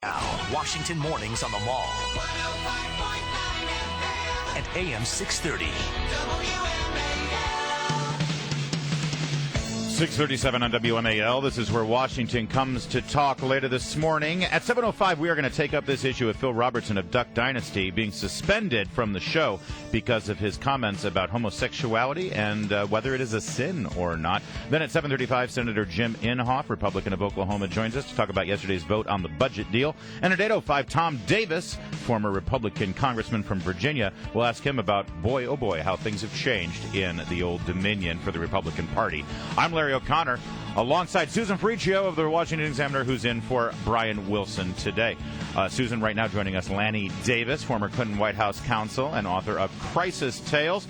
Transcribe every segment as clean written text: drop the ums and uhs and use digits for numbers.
Now, Washington mornings on the Mall. And AM 630. 6:37 on WMAL. This is where Washington comes to talk later this morning. At 7:05, we are going to take up this issue with Phil Robertson of Duck Dynasty being suspended from the show because of his comments about homosexuality and whether it is a sin or not. Then at 7:35, Senator Jim Inhofe, Republican of Oklahoma, joins us to talk about yesterday's vote on the budget deal. And at 8:05, Tom Davis, former Republican congressman from Virginia, will ask him about, boy, oh boy, how things have changed in the Old Dominion for the Republican Party. I'm Larry O'Connor, alongside Susan Ferricchio of the Washington Examiner, who's in for Brian Wilson today. Susan, right now joining us, Lanny Davis, former Clinton White House counsel and author of Crisis Tales.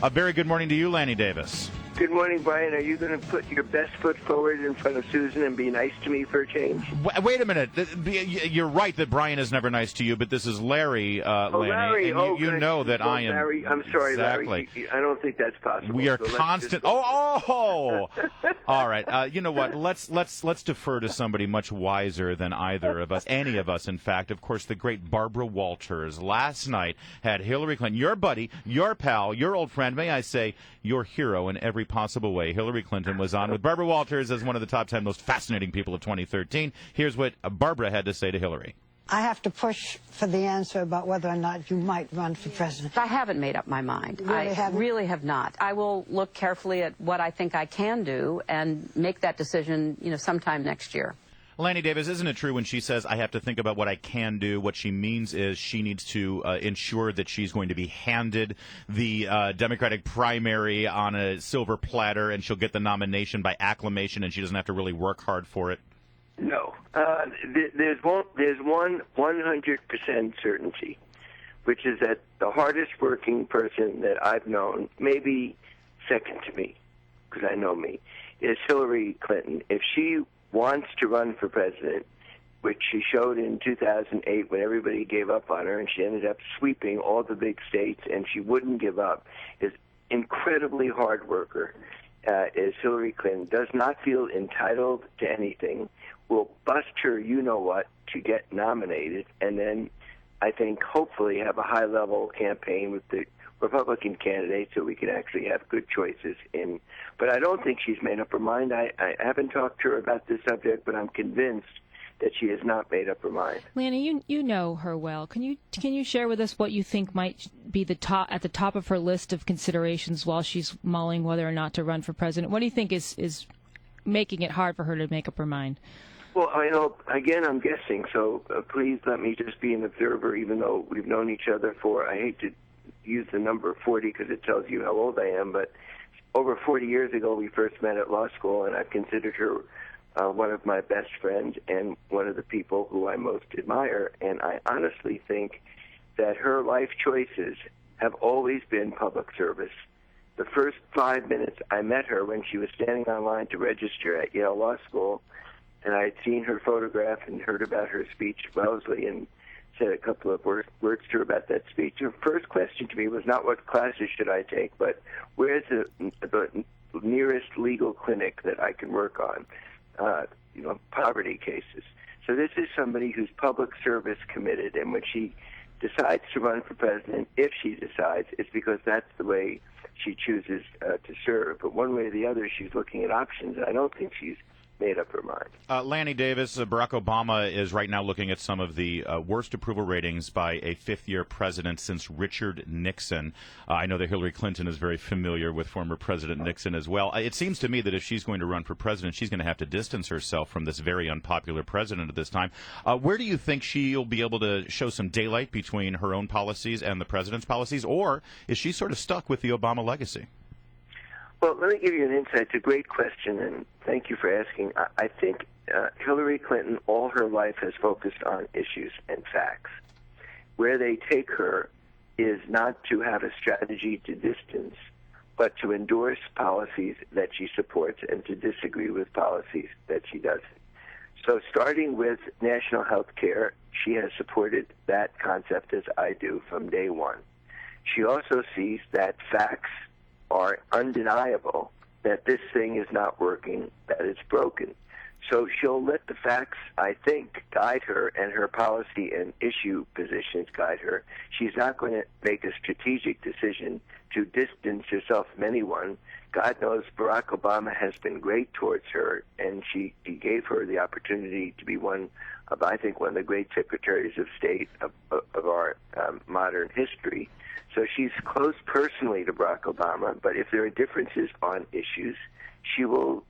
A very good morning to you, Lanny Davis. Good morning, Brian. Are you going to put your best foot forward in front of Susan and be nice to me for a change? Wait a minute. You're right that Brian is never nice to you, but this is Larry, Lanny. Larry. And you know that I am. Larry, I'm sorry, exactly. Larry. I don't think that's possible. We are constant. Oh! All right. You know what? Let's defer to somebody much wiser than either of us, any of us, in fact. Of course, the great Barbara Walters last night had Hillary Clinton, your buddy, your pal, your old friend, may I say, your hero in every possible way. Hillary Clinton was on with Barbara Walters as one of the top 10 most fascinating people of 2013. Here's what Barbara had to say to Hillary. I have to push for the answer about whether or not you might run for president. I haven't made up my mind. Really have not. I will look carefully at what I think I can do and make that decision, sometime next year. Lanny Davis, isn't it true when she says, I have to think about what I can do, what she means is she needs to ensure that she's going to be handed the Democratic primary on a silver platter and she'll get the nomination by acclamation and she doesn't have to really work hard for it? No. There's one 100% certainty, which is that the hardest working person that I've known, maybe second to me, because I know me, is Hillary Clinton. If she wants to run for president, which she showed in 2008 when everybody gave up on her and she ended up sweeping all the big states and she wouldn't give up, is incredibly hard worker, is Hillary Clinton, does not feel entitled to anything, will bust her you-know-what to get nominated, and then I think hopefully have a high-level campaign with the Republican candidate so we can actually have good choices in. But I don't think she's made up her mind. I haven't talked to her about this subject, but I'm convinced that she has not made up her mind. Lanny, you know her well. Can you share with us what you think might be at the top of her list of considerations while she's mulling whether or not to run for president? What do you think is making it hard for her to make up her mind? Well, I know, again, I'm guessing, so please let me just be an observer, even though we've known each other for, I hate to use the number 40 because it tells you how old I am, but over 40 years ago we first met at law school, and I've considered her one of my best friends and one of the people who I most admire, and I honestly think that her life choices have always been public service. The first 5 minutes I met her when she was standing online to register at Yale Law School, and I had seen her photograph and heard about her speech at Wellesley and said a couple of words to her about that speech. Her first question to me was not what classes should I take, but where's the nearest legal clinic that I can work on, poverty cases. So this is somebody who's public service committed, and when she decides to run for president, if she decides, it's because that's the way she chooses to serve. But one way or the other, she's looking at options, and I don't think she's made up her mind. Lanny Davis, Barack Obama is right now looking at some of the worst approval ratings by a fifth-year president since Richard Nixon. I know that Hillary Clinton is very familiar with former President Nixon as well. It seems to me that if she's going to run for president, she's going to have to distance herself from this very unpopular president at this time. Where do you think she'll be able to show some daylight between her own policies and the president's policies, or is she sort of stuck with the Obama legacy? Well, let me give you an insight. It's a great question, and thank you for asking. I think Hillary Clinton all her life has focused on issues and facts. Where they take her is not to have a strategy to distance, but to endorse policies that she supports and to disagree with policies that she doesn't. So starting with national health care, she has supported that concept as I do from day one. She also sees that facts are undeniable, that this thing is not working, that it's broken. So she'll let the facts, I think, guide her, and her policy and issue positions guide her. She's not going to make a strategic decision to distance herself from anyone. God knows Barack Obama has been great towards her, and he gave her the opportunity to be one of the great secretaries of state of our modern history. So she's close personally to Barack Obama, but if there are differences on issues, she will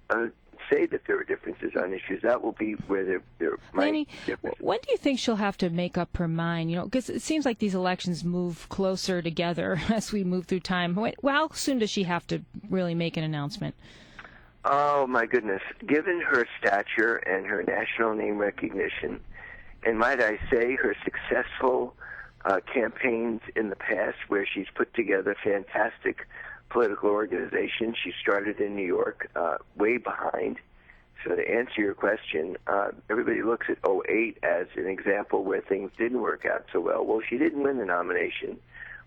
say that there are differences on issues. That will be where there might Lanny, be differences. when do you think she'll have to make up her mind? You know, because it seems like these elections move closer together as we move through time. How soon does she have to really make an announcement? Oh, my goodness. Given her stature and her national name recognition, and might I say her successful campaigns in the past where she's put together fantastic political organizations. She started in New York, way behind. So to answer your question, everybody looks at '08 as an example where things didn't work out so well. Well, she didn't win the nomination,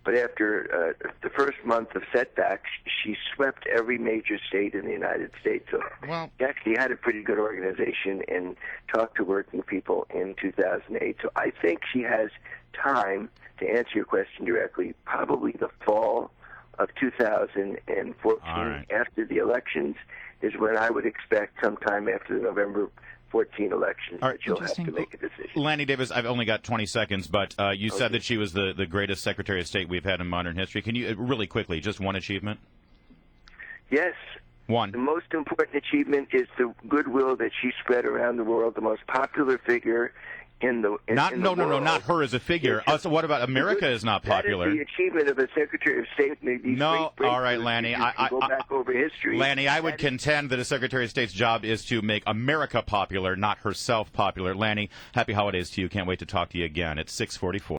but after the first month of setbacks, she swept every major state in the United States. So she actually had a pretty good organization and talked to working people in 2008. So I think she has time, to answer your question directly, probably the fall of 2014, right, after the elections, is when I would expect sometime after the November 14 elections that she'll have to make a decision. Lanny Davis, I've only got 20 seconds, but you said that she was the greatest Secretary of State we've had in modern history. Can you, really quickly, just one achievement? Yes. One. The most important achievement is the goodwill that she spread around the world, the most popular figure in the world. No, not her as a figure. So what about America is not popular? That is the achievement of a Secretary of State. No, all right, Lanny. Go back over history. Lanny, I would contend that a Secretary of State's job is to make America popular, not herself popular. Lanny, happy holidays to you. Can't wait to talk to you again. It's 6:44.